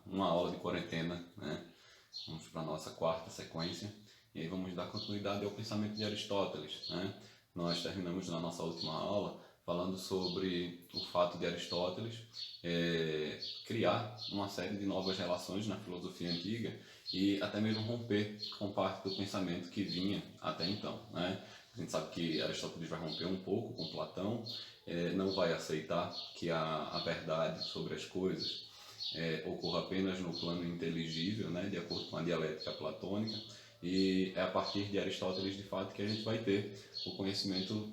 uma aula de quarentena, né? Vamos para a nossa quarta sequência e aí vamos dar continuidade ao pensamento de Aristóteles, né? Nós terminamos na nossa última aula falando sobre o fato de Aristóteles criar uma série de novas relações na filosofia antiga e até mesmo romper com parte do pensamento que vinha até então, né? A gente sabe que Aristóteles vai romper um pouco com Platão, não vai aceitar que a verdade sobre as coisas ocorra apenas no plano inteligível, né, de acordo com a dialética platônica, e é a partir de Aristóteles, de fato, que a gente vai ter o conhecimento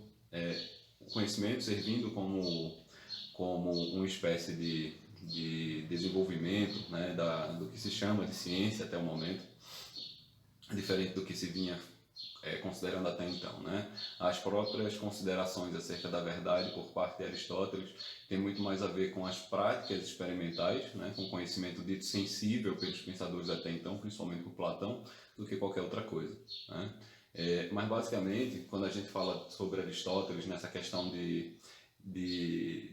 servindo como uma espécie de desenvolvimento, né, do que se chama de ciência até o momento, diferente do que se vinha considerando até então, né? As próprias considerações acerca da verdade por parte de Aristóteles tem muito mais a ver com as práticas experimentais, né? Com o conhecimento dito sensível pelos pensadores até então, principalmente por Platão, do que qualquer outra coisa, né? Mas basicamente, quando a gente fala sobre Aristóteles nessa questão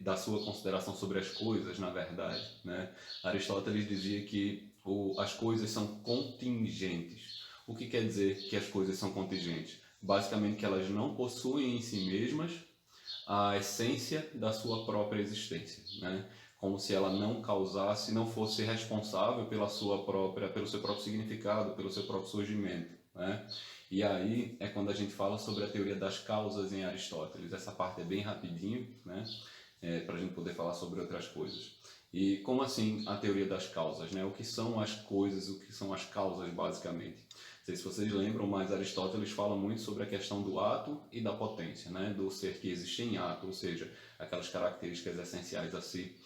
da sua consideração sobre as coisas, na verdade, né? Aristóteles dizia que as coisas são contingentes. O que quer dizer que as coisas são contingentes? Basicamente que elas não possuem em si mesmas a essência da sua própria existência, né? Como se ela não causasse, não fosse responsável pelo seu próprio significado, pelo seu próprio surgimento, né? E aí é quando a gente fala sobre a teoria das causas em Aristóteles. Essa parte é bem rapidinho, né? Para a gente poder falar sobre outras coisas. E como assim a teoria das causas, né? O que são as coisas, o que são as causas, basicamente? Não sei se vocês lembram, mas Aristóteles fala muito sobre a questão do ato e da potência, né? Do ser que existe em ato, ou seja, aquelas características essenciais a si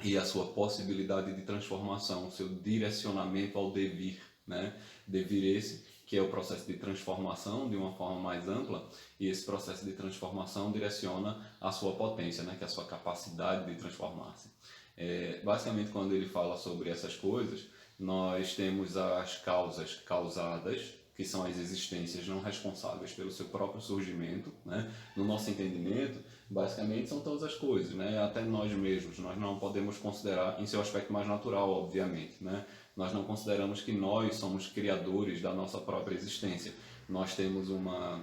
e a sua possibilidade de transformação, o seu direcionamento ao devir, né? Devir esse que é o processo de transformação de uma forma mais ampla, e esse processo de transformação direciona a sua potência, né? Que é a sua capacidade de transformar-se. Basicamente, quando ele fala sobre essas coisas, nós temos as causas causadas, que são as existências não responsáveis pelo seu próprio surgimento, né? No nosso entendimento, basicamente são todas as coisas, né? Até nós mesmos, nós não podemos considerar, em seu aspecto mais natural, obviamente, né? Nós não consideramos que nós somos criadores da nossa própria existência. Nós temos uma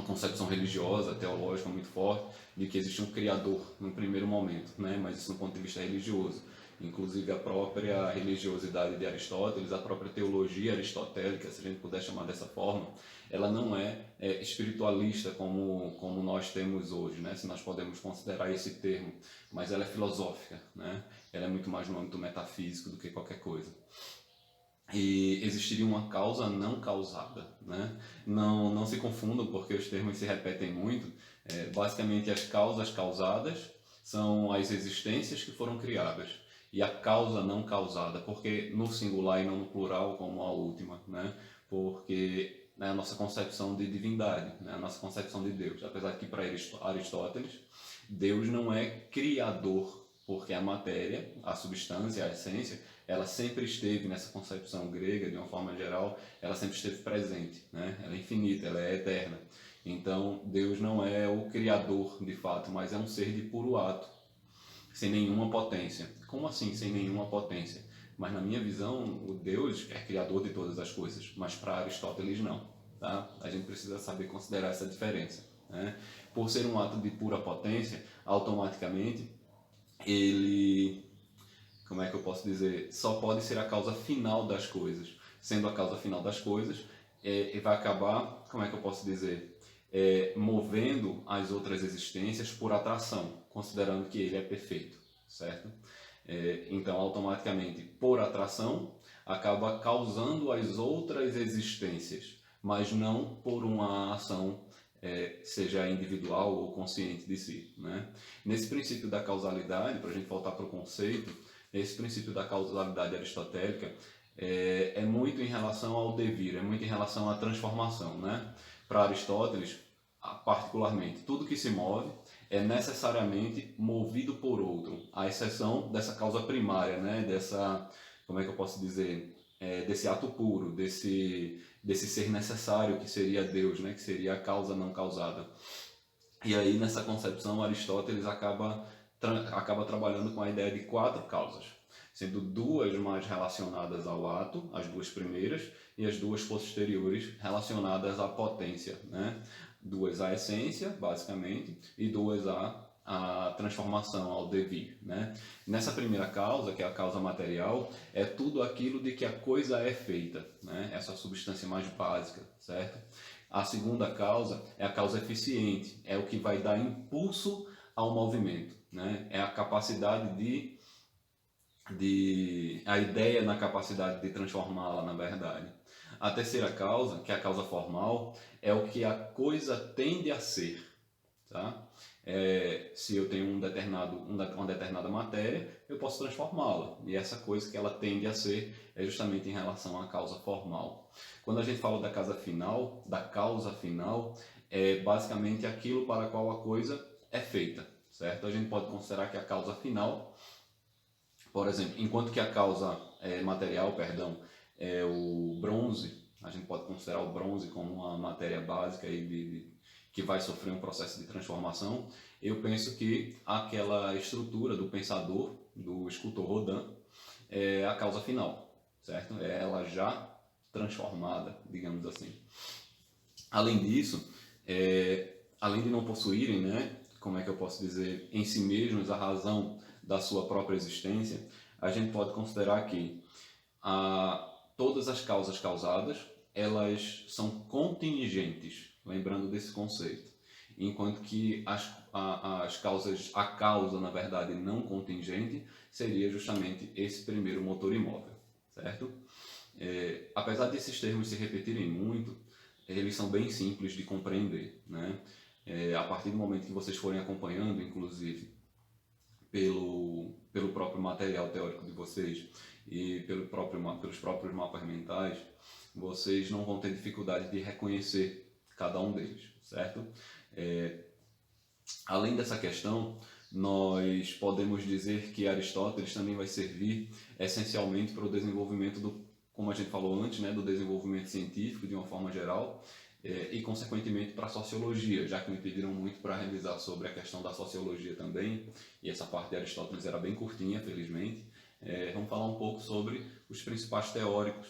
concepção religiosa, teológica muito forte, de que existe um criador no primeiro momento, né? Mas isso do ponto de vista religioso. Inclusive a própria religiosidade de Aristóteles, a própria teologia aristotélica, se a gente puder chamar dessa forma, ela não é espiritualista como nós temos hoje, né? Se nós podemos considerar esse termo, mas ela é filosófica, né? Ela é muito mais no âmbito metafísico do que qualquer coisa. E existiria uma causa não causada, né? Não se confundam porque os termos se repetem muito. Basicamente, as causas causadas são as existências que foram criadas, e a causa não causada, porque no singular e não no plural, como a última, né? Porque é a nossa concepção de divindade, né? A nossa concepção de Deus. Apesar que para Aristóteles, Deus não é criador, porque a matéria, a substância, a essência, ela sempre esteve nessa concepção grega, de uma forma geral, ela sempre esteve presente, né? Ela é infinita, ela é eterna. Então, Deus não é o criador, de fato, mas é um ser de puro ato, sem nenhuma potência. Como assim, sem nenhuma potência? Mas na minha visão, o Deus é criador de todas as coisas, mas para Aristóteles não, tá? A gente precisa saber considerar essa diferença, né? Por ser um ato de pura potência, automaticamente ele, como é que eu posso dizer, só pode ser a causa final das coisas. Sendo a causa final das coisas, vai acabar, como é que eu posso dizer, movendo as outras existências por atração, considerando que ele é perfeito, certo? Então, automaticamente, por atração, acaba causando as outras existências, mas não por uma ação, seja individual ou consciente de si, né? Nesse princípio da causalidade, para a gente voltar para o conceito, esse princípio da causalidade aristotélica é muito em relação ao devir, é muito em relação à transformação, né? Para Aristóteles, particularmente, tudo que se move é necessariamente movido por outro, à exceção dessa causa primária, né? Dessa, como é que eu posso dizer, desse ato puro, desse ser necessário que seria Deus, né? Que seria a causa não causada. E aí, nessa concepção, Aristóteles acaba trabalhando com a ideia de quatro causas. sendo duas mais relacionadas ao ato, as duas primeiras, e as duas posteriores relacionadas à potência, né? Duas à essência, basicamente, e duas à transformação, ao devir, né? Nessa primeira causa, que é a causa material, é tudo aquilo de que a coisa é feita, né? Essa é a substância mais básica, certo? A segunda causa é a causa eficiente, é o que vai dar impulso ao movimento, né? É a capacidade a ideia na capacidade de transformá-la na verdade. A terceira causa, que é a causa formal, é o que a coisa tende a ser, tá? Se eu tenho uma determinada matéria, eu posso transformá-la. E essa coisa que ela tende a ser é justamente em relação à causa formal. Quando a gente fala da causa final, é basicamente aquilo para a qual a coisa é feita, certo? A gente pode considerar que a causa final, por exemplo, enquanto que a causa material, perdão, é o bronze, a gente pode considerar o bronze como uma matéria básica que vai sofrer um processo de transformação. Eu penso que aquela estrutura do pensador, do escultor Rodin, é a causa final, certo? É ela já transformada, digamos assim. Além disso, além de não possuírem, né, como é que eu posso dizer, em si mesmos a razão da sua própria existência, a gente pode considerar que todas as causas causadas, elas são contingentes, lembrando desse conceito, enquanto que a causa, na verdade, não contingente, seria justamente esse primeiro motor imóvel, certo? Apesar desses termos se repetirem muito, eles são bem simples de compreender, né? A partir do momento que vocês forem acompanhando, inclusive, pelo próprio material teórico de vocês e pelos próprios mapas mentais, vocês não vão ter dificuldade de reconhecer cada um deles, certo? Além dessa questão, nós podemos dizer que Aristóteles também vai servir essencialmente para o desenvolvimento como a gente falou antes, né, do desenvolvimento científico de uma forma geral, e consequentemente para a sociologia, já que me pediram muito para revisar sobre a questão da sociologia também, e essa parte de Aristóteles era bem curtinha, felizmente. Vamos falar um pouco sobre os principais teóricos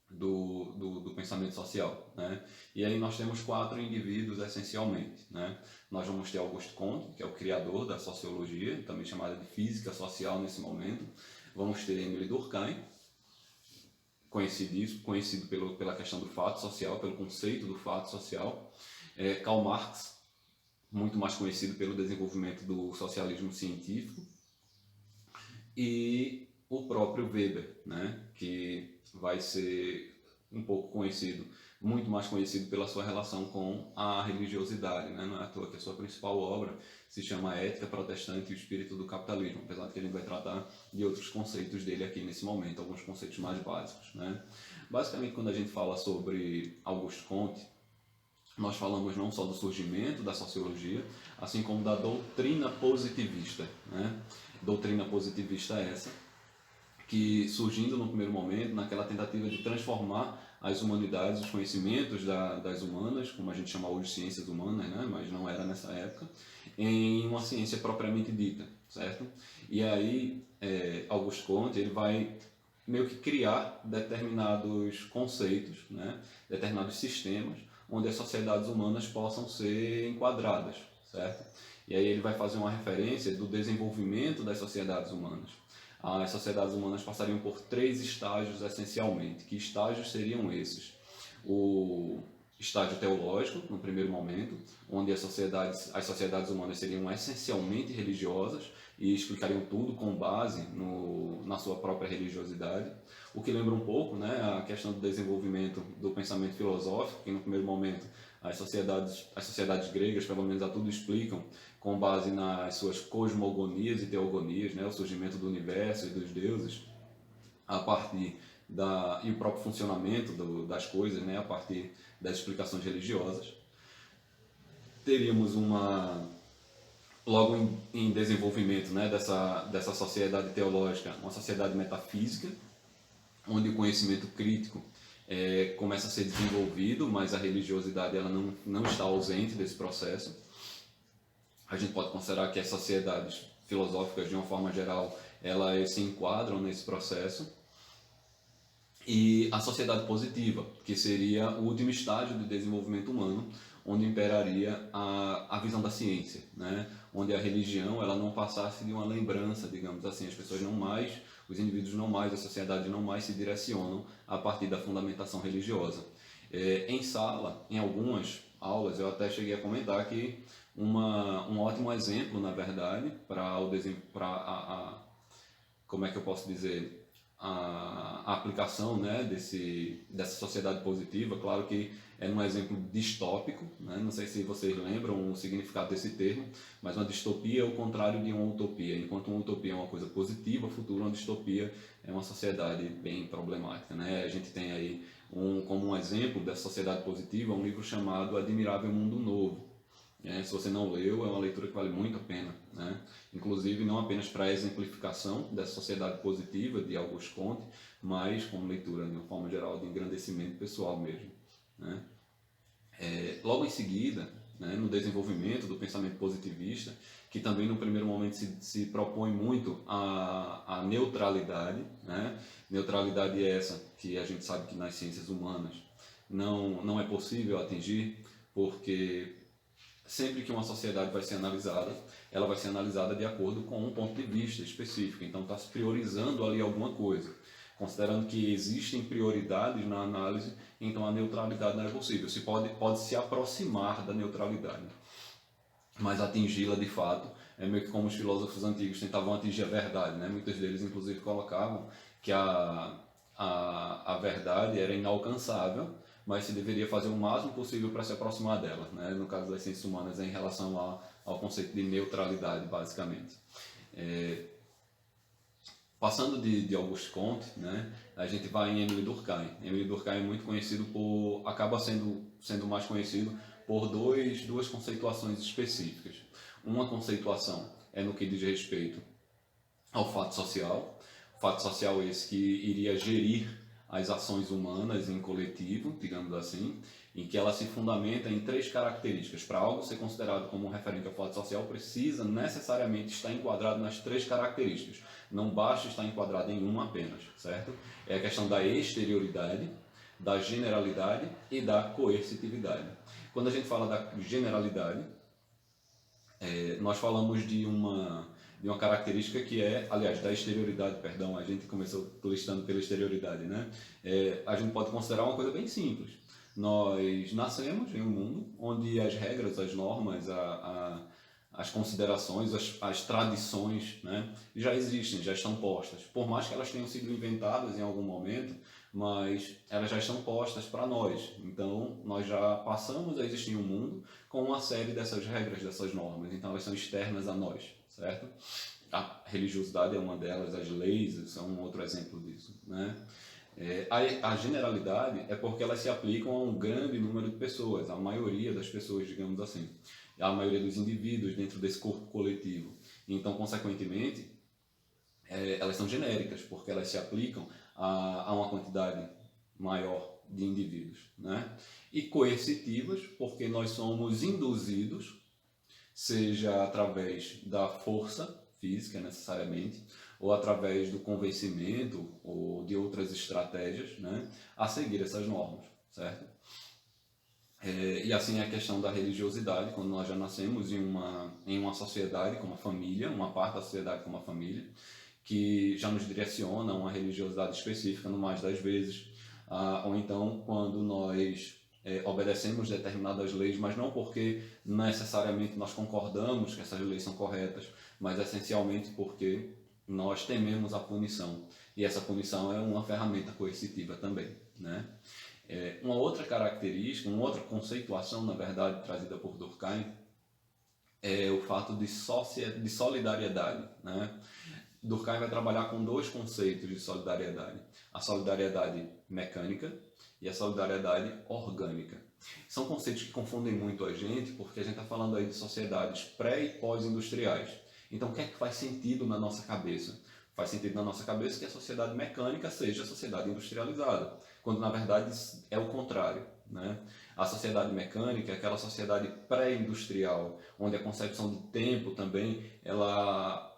do pensamento social, né? E aí nós temos 4 indivíduos essencialmente, né? Nós vamos ter Auguste Comte, que é o criador da sociologia, também chamada de física social nesse momento. Vamos ter Émile Durkheim, conhecido pela questão do fato social, pelo conceito do fato social. Karl Marx, muito mais conhecido pelo desenvolvimento do socialismo científico. E o próprio Weber, né, que vai ser um pouco conhecido, muito mais conhecido pela sua relação com a religiosidade, né? Não é à toa que a sua principal obra se chama Ética Protestante e o Espírito do Capitalismo, apesar de que a gente vai tratar de outros conceitos dele aqui nesse momento, alguns conceitos mais básicos, né? Basicamente, quando a gente fala sobre Auguste Comte, nós falamos não só do surgimento da sociologia, assim como da doutrina positivista, né? Doutrina positivista essa que, surgindo no primeiro momento, naquela tentativa de transformar as humanidades, os conhecimentos das humanas, como a gente chama hoje de ciências humanas, né? Mas não era nessa época, em uma ciência propriamente dita, certo? E aí, Auguste Comte, ele vai meio que criar determinados conceitos, né? Determinados sistemas, onde as sociedades humanas possam ser enquadradas, certo? E aí ele vai fazer uma referência do desenvolvimento das sociedades humanas. As sociedades humanas passariam por 3 estágios essencialmente. Que estágios seriam esses? O estágio teológico, no primeiro momento, onde as sociedades humanas seriam essencialmente religiosas e explicariam tudo com base na sua própria religiosidade. O que lembra um pouco, né, a questão do desenvolvimento do pensamento filosófico, que no primeiro momento as sociedades gregas, pelo menos, a tudo explicam com base nas suas cosmogonias e teogonias, né, o surgimento do universo e dos deuses, a partir e o próprio funcionamento das coisas, né, a partir das explicações religiosas. Teríamos logo em desenvolvimento, né, dessa sociedade teológica, uma sociedade metafísica, onde o conhecimento crítico começa a ser desenvolvido, mas a religiosidade ela não está ausente desse processo. A gente pode considerar que as sociedades filosóficas, de uma forma geral, elas se enquadram nesse processo. E a sociedade positiva, que seria o último estágio de desenvolvimento humano, onde imperaria a visão da ciência, né? Onde a religião ela não passasse de uma lembrança, digamos assim, as pessoas não mais, os indivíduos não mais, a sociedade não mais se direcionam a partir da fundamentação religiosa. Em sala, em algumas aulas, eu até cheguei a comentar que um ótimo exemplo, na verdade, para como é que eu posso dizer, a aplicação, né, dessa sociedade positiva. Claro que é um exemplo distópico, né? Não sei se vocês lembram o significado desse termo, mas uma distopia é o contrário de uma utopia. Enquanto uma utopia é uma coisa positiva, futuro, uma distopia é uma sociedade bem problemática, né? A gente tem aí, como um exemplo dessa sociedade positiva, um livro chamado Admirável Mundo Novo. Se você não leu, é uma leitura que vale muito a pena, né? Inclusive não apenas para a exemplificação dessa sociedade positiva de Auguste Comte, mas como leitura de uma forma geral de engrandecimento pessoal mesmo, né? Logo em seguida, né, no desenvolvimento do pensamento positivista, que também no primeiro momento se propõe muito a neutralidade, né? Neutralidade essa que a gente sabe que nas ciências humanas não é possível atingir, porque sempre que uma sociedade vai ser analisada, ela vai ser analisada de acordo com um ponto de vista específico. Então está se priorizando ali alguma coisa. Considerando que existem prioridades na análise, então a neutralidade não é possível. Se pode se aproximar da neutralidade, mas atingi-la de fato é meio que como os filósofos antigos tentavam atingir a verdade, né? Muitos deles inclusive colocavam que a verdade era inalcançável, mas se deveria fazer o máximo possível para se aproximar dela, né? No caso das ciências humanas, em relação ao conceito de neutralidade, basicamente. Passando de Auguste Comte, né, a gente vai em Émile Durkheim. Émile Durkheim é muito conhecido acaba sendo mais conhecido por duas conceituações específicas. Uma conceituação é no que diz respeito ao fato social. O fato social esse que iria gerir as ações humanas em coletivo, digamos assim, em que ela se fundamenta em 3 características. Para algo ser considerado como um referente ao fato social, precisa necessariamente estar enquadrado nas 3 características. Não basta estar enquadrado em uma apenas, certo? É a questão da exterioridade, da generalidade e da coercitividade. Quando a gente fala da generalidade, nós falamos de uma característica que é, aliás, da exterioridade, perdão, a gente começou listando pela exterioridade, né? A gente pode considerar uma coisa bem simples. Nós nascemos em um mundo onde as regras, as normas, as considerações, as tradições, né, já existem, já estão postas. Por mais que elas tenham sido inventadas em algum momento, mas elas já estão postas para nós. Então, nós já passamos a existir em um mundo com uma série dessas regras, dessas normas. Então, elas são externas a nós, certo? A religiosidade é uma delas, as leis são um outro exemplo disso, né? A generalidade é porque elas se aplicam a um grande número de pessoas, a maioria das pessoas, digamos assim, a maioria dos indivíduos dentro desse corpo coletivo. Então, consequentemente, elas são genéricas, porque elas se aplicam a uma quantidade maior de indivíduos, né? E coercitivas, porque nós somos induzidos, seja através da força física necessariamente, ou através do convencimento ou de outras estratégias, né, a seguir essas normas, certo? E assim é a questão da religiosidade, quando nós já nascemos em uma sociedade como a família, uma parte da sociedade como a família, que já nos direciona a uma religiosidade específica no mais das vezes, ou então quando nós obedecemos determinadas leis, mas não porque necessariamente nós concordamos que essas leis são corretas, mas essencialmente porque nós tememos a punição, e essa punição é uma ferramenta coercitiva também, né? Uma outra característica, uma outra conceituação, na verdade, trazida por Durkheim, é o fato de solidariedade, né? Durkheim vai trabalhar com 2 conceitos de solidariedade: a solidariedade mecânica e a solidariedade orgânica. São conceitos que confundem muito a gente, porque a gente está falando aí de sociedades pré- e pós-industriais. Então, o que é que faz sentido na nossa cabeça? Faz sentido na nossa cabeça que a sociedade mecânica seja a sociedade industrializada, quando na verdade é o contrário, né? A sociedade mecânica é aquela sociedade pré-industrial, onde a concepção de tempo também, ela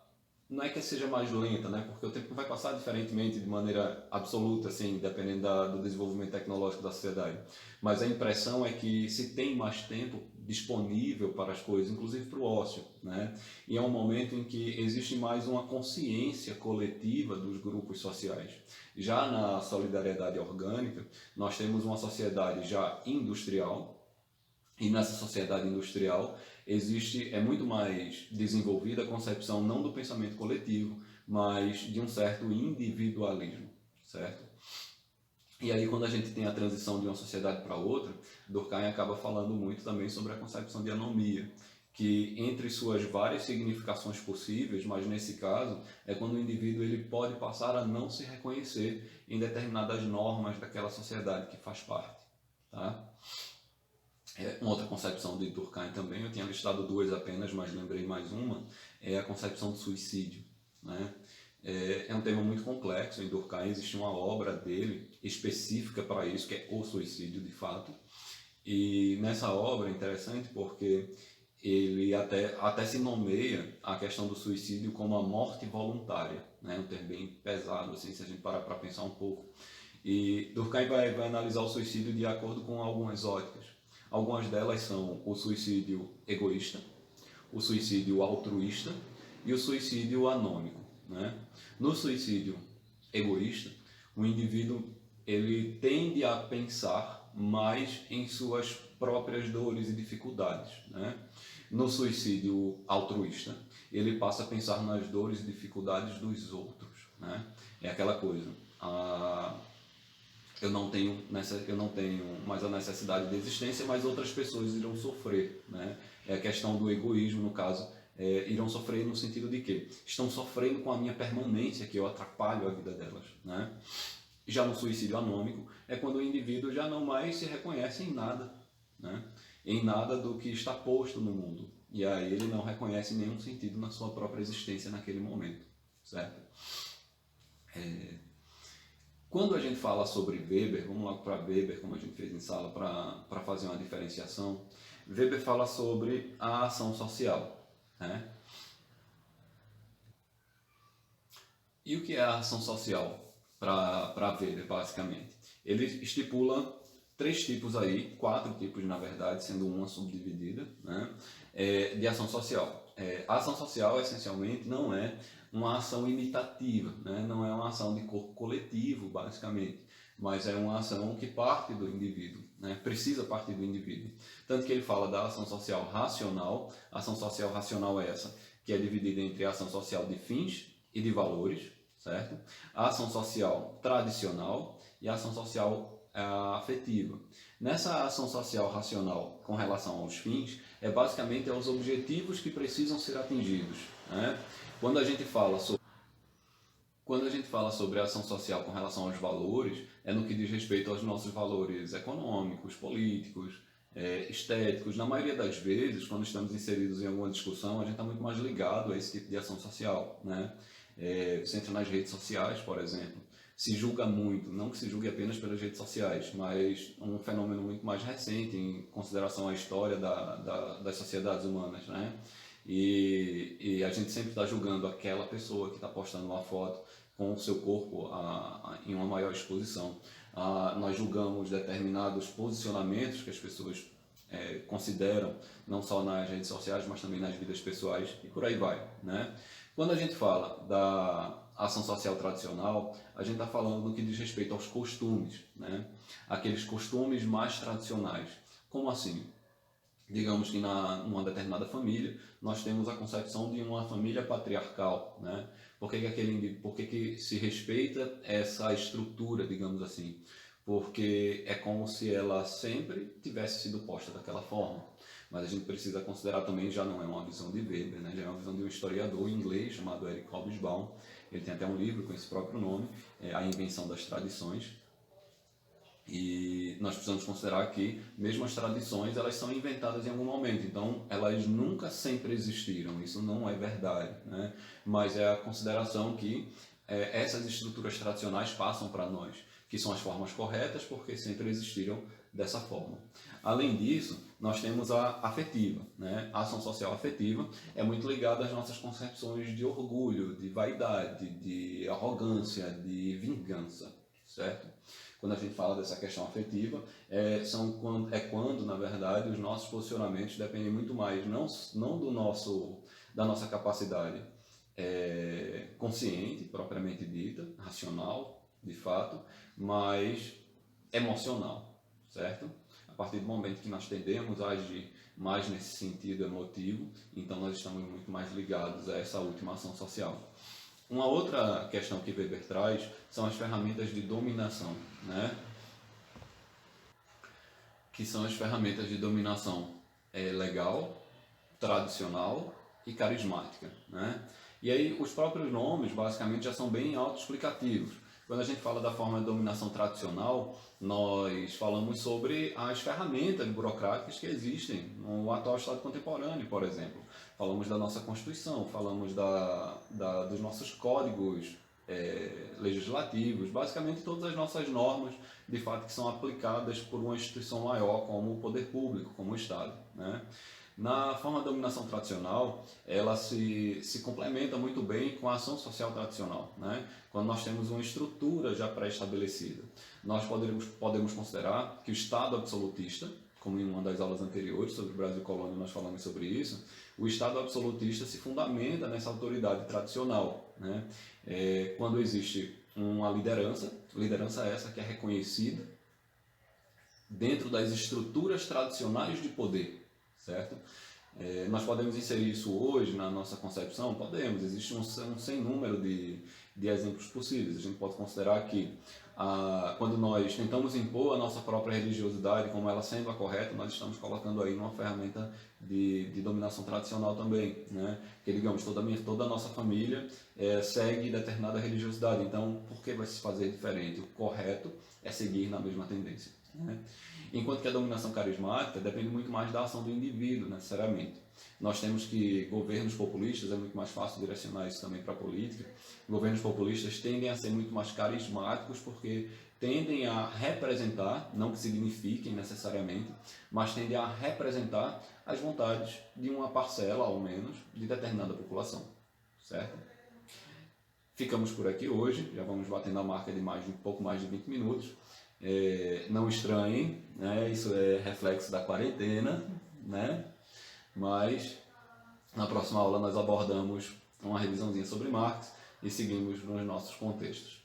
não é que seja mais lenta, né? Porque o tempo não vai passar diferentemente de maneira absoluta, assim, dependendo do desenvolvimento tecnológico da sociedade. Mas a impressão é que se tem mais tempo disponível para as coisas, inclusive para o ócio, né? E é um momento em que existe mais uma consciência coletiva dos grupos sociais. Já na solidariedade orgânica, nós temos uma sociedade já industrial, e nessa sociedade industrial é muito mais desenvolvida a concepção não do pensamento coletivo, mas de um certo individualismo, certo? E aí quando a gente tem a transição de uma sociedade para outra, Durkheim acaba falando muito também sobre a concepção de anomia, que entre suas várias significações possíveis, mas nesse caso é quando o indivíduo ele pode passar a não se reconhecer em determinadas normas daquela sociedade que faz parte, tá? Uma outra concepção de Durkheim também, eu tinha listado duas apenas, mas lembrei mais uma, é a concepção de suicídio, né? É um tema muito complexo. Em Durkheim existe uma obra dele específica para isso, que é o suicídio de fato. E nessa obra é interessante porque ele até se nomeia a questão do suicídio como a morte voluntária, né? Um termo bem pesado, assim, se a gente parar para pensar um pouco. E Durkheim vai analisar o suicídio de acordo com algumas óticas. Algumas delas são o suicídio egoísta, o suicídio altruísta e o suicídio anômico, né? No suicídio egoísta, o indivíduo ele tende a pensar mais em suas próprias dores e dificuldades, né? No suicídio altruísta, ele passa a pensar nas dores e dificuldades dos outros, né? É aquela coisa, eu não tenho mais a necessidade de existência, mas outras pessoas irão sofrer, né? É a questão do egoísmo, no caso, irão sofrer no sentido de que estão sofrendo com a minha permanência, que eu atrapalho a vida delas, né? Já no suicídio anômico, é quando o indivíduo já não mais se reconhece em nada, né? Em nada do que está posto no mundo. E aí ele não reconhece nenhum sentido na sua própria existência naquele momento, certo? Quando a gente fala sobre Weber, vamos lá para Weber, como a gente fez em sala, para fazer uma diferenciação. Weber fala sobre a ação social, né? E o que é a ação social para Weber, basicamente? Ele estipula três tipos aí, quatro tipos na verdade, sendo uma subdividida, né? De ação social. A ação social, essencialmente, não é uma ação imitativa, né? Não é uma ação de corpo coletivo, basicamente, mas é uma ação que parte do indivíduo, né? Precisa partir do indivíduo. Tanto que ele fala da ação social racional. A ação social racional é essa, que é dividida entre a ação social de fins e de valores, certo? A ação social tradicional e a ação social afetiva. Nessa ação social racional com relação aos fins, basicamente aos objetivos que precisam ser atingidos, né? Quando a gente fala sobre a ação social com relação aos valores, é no que diz respeito aos nossos valores econômicos, políticos, estéticos. Na maioria das vezes, quando estamos inseridos em alguma discussão, a gente está muito mais ligado a esse tipo de ação social, né? Você entra nas redes sociais, por exemplo, se julga muito, não que se julgue apenas pelas redes sociais, mas um fenômeno muito mais recente em consideração à história das sociedades humanas, né? E a gente sempre está julgando aquela pessoa que está postando uma foto com o seu corpo em uma maior exposição. Nós julgamos determinados posicionamentos que as pessoas consideram, não só nas redes sociais, mas também nas vidas pessoais, e por aí vai, né? Quando a gente fala da ação social tradicional, a gente está falando no que diz respeito aos costumes, né? Aqueles costumes mais tradicionais. Como assim? Digamos que numa determinada família, nós temos a concepção de uma família patriarcal, né? Por que se respeita essa estrutura, digamos assim? Porque é como se ela sempre tivesse sido posta daquela forma. Mas a gente precisa considerar também, já não é uma visão de Weber, né? Já é uma visão de um historiador inglês chamado Eric Hobsbawm. Ele tem até um livro com esse próprio nome, A Invenção das Tradições. E nós precisamos considerar que mesmo as tradições, elas são inventadas em algum momento, então elas nunca sempre existiram, isso não é verdade, né? Mas é a consideração que essas estruturas tradicionais passam para nós, que são as formas corretas, porque sempre existiram dessa forma. Além disso, nós temos a afetiva, né? A ação social afetiva é muito ligada às nossas concepções de orgulho, de vaidade, de arrogância, de vingança, certo? Quando a gente fala dessa questão afetiva, quando, na verdade, os nossos posicionamentos dependem muito mais, não da nossa capacidade consciente, propriamente dita, racional, de fato, mas emocional, certo? A partir do momento que nós tendemos a agir mais nesse sentido emotivo, então nós estamos muito mais ligados a essa última ação social. Uma outra questão que Weber traz são as ferramentas de dominação, né? Que são as ferramentas de dominação legal, tradicional e carismática, né? E aí os próprios nomes basicamente já são bem autoexplicativos. Quando a gente fala da forma de dominação tradicional, nós falamos sobre as ferramentas burocráticas que existem no atual Estado contemporâneo, por exemplo. Falamos da nossa Constituição, falamos dos nossos códigos legislativos, basicamente todas as nossas normas, de fato, que são aplicadas por uma instituição maior, como o poder público, como o Estado, né? Na forma de dominação tradicional, ela se complementa muito bem com a ação social tradicional, né? Quando nós temos uma estrutura já pré-estabelecida. Nós podemos considerar que o Estado absolutista, como em uma das aulas anteriores sobre o Brasil Colônia nós falamos sobre isso, o Estado absolutista se fundamenta nessa autoridade tradicional, né? Quando existe uma liderança essa que é reconhecida dentro das estruturas tradicionais de poder, certo? Nós podemos inserir isso hoje na nossa concepção? Podemos, existe um sem número de exemplos possíveis. A gente pode considerar que quando nós tentamos impor a nossa própria religiosidade como ela sendo a correta, nós estamos colocando aí uma ferramenta de dominação tradicional também, né? Que, digamos, toda a nossa família segue determinada religiosidade, então por que vai se fazer diferente? O correto é seguir na mesma tendência, né? Enquanto que a dominação carismática depende muito mais da ação do indivíduo, necessariamente. Nós temos que governos populistas, é muito mais fácil direcionar isso também para a política, governos populistas tendem a ser muito mais carismáticos porque tendem a representar, não que signifiquem necessariamente, mas tendem a representar as vontades de uma parcela, ao menos, de determinada população, certo? Ficamos por aqui hoje, já vamos batendo a marca de um pouco mais de 20 minutos. Não estranhem, né? Isso é reflexo da quarentena, né? Mas na próxima aula nós abordamos uma revisãozinha sobre Marx e seguimos nos nossos contextos.